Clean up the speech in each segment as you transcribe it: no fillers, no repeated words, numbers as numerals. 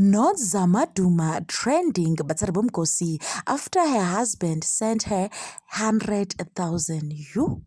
Not Zamaduma trending Batsarabom Kosi after her husband sent her 100,000 you.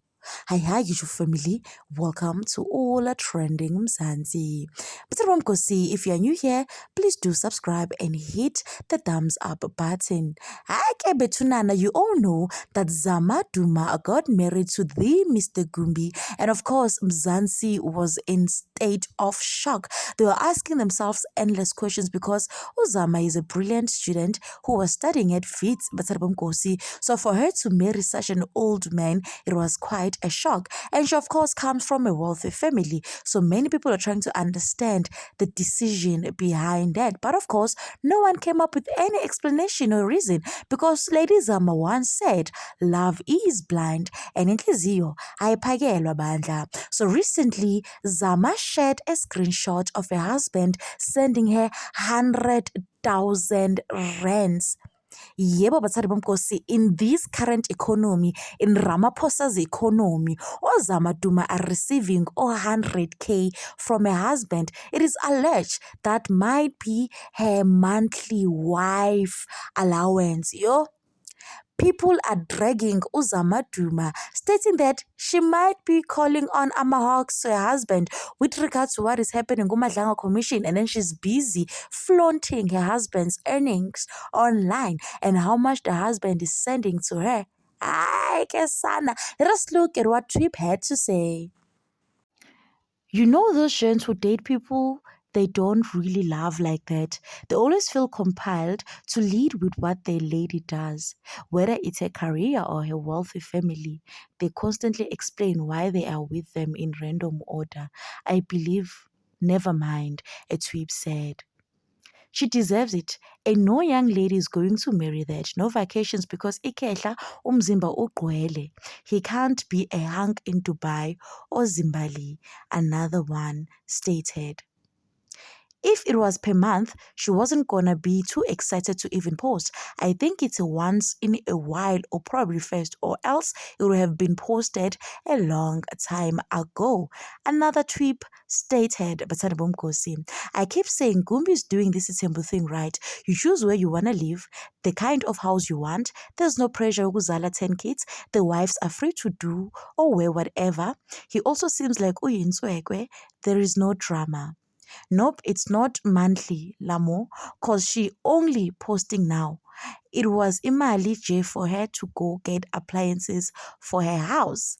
Hi, YouTube family. Welcome to All Trending Mzansi. Batsarabom Kosi, if you are new here, please do subscribe and hit the thumbs up button. Hi, Kebetunana, you all know that Zamaduma got married to the Mr. Gumbi, and of course, Mzansi was in state of shock. They were asking themselves endless questions because Uzama is a brilliant student who was studying at Wits Batsarabomkosi. So for her to marry such an old man, it was quite a shock. And she of course comes from a wealthy family. So many people are trying to understand the decision behind that. But of course, no one came up with any explanation or reason because Lady Zama once said, love is blind and inhliziyo ayiphakelwa bandla. So recently, Zama shared a screenshot of her husband sending her 100,000 rands. Yebo bathandi bomkosi, in this current economy, in Ramaphosa's economy, oZamaduma are receiving 100K from her husband. It is alleged that might be her monthly wife allowance. People are dragging Uzamaduma, stating that she might be calling on Amahawks to her husband with regards to what is happening in Madlanga Commission, and then she's busy flaunting her husband's earnings online and how much the husband is sending to her. Ay, Kesana. Let us look at what Trip had to say. You know those gens who date people they don't really love like that. They always feel compelled to lead with what their lady does. Whether it's a career or a wealthy family, they constantly explain why they are with them in random order. I believe, never mind, a tweep said. She deserves it. And no young lady is going to marry that. No vacations because ikehla umzimba ugcwele. He can't be a hunk in Dubai or Zimbabwe. Another one stated. If it was per month, she wasn't gonna be too excited to even post. I think it's a once in a while or probably first, or else it would have been posted a long time ago. Another tweet stated, Batsana Kosi, I keep saying Gumbi is doing this simple thing right. You choose where you wanna live, the kind of house you want. There's no pressure ukuzala 10 kids. The wives are free to do or wear whatever. He also seems like uyinswekwe. There is no drama. Nope, it's not monthly, Lamo, because she only posting now. It was imali J for her to go get appliances for her house.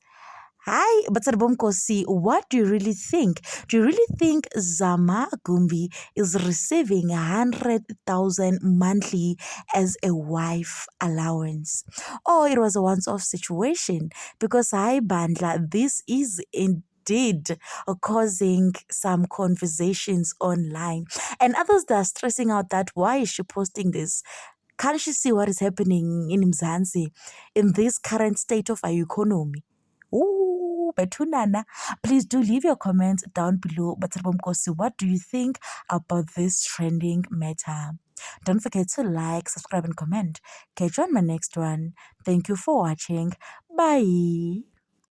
Hi, Batsarbomkosi, what do you really think? Do you really think Zama Gumbi is receiving 100,000 monthly as a wife allowance? Or it was a once-off situation? Because hi, Bandla, this is indeed causing some conversations online. And others that are stressing out that why is she posting this? Can't she see what is happening in Mzansi in this current state of our economy? Ooh, Betunana, please do leave your comments down below. But what do you think about this trending matter? Don't forget to like, subscribe, and comment. Catch you on my next one. Thank you for watching. Bye.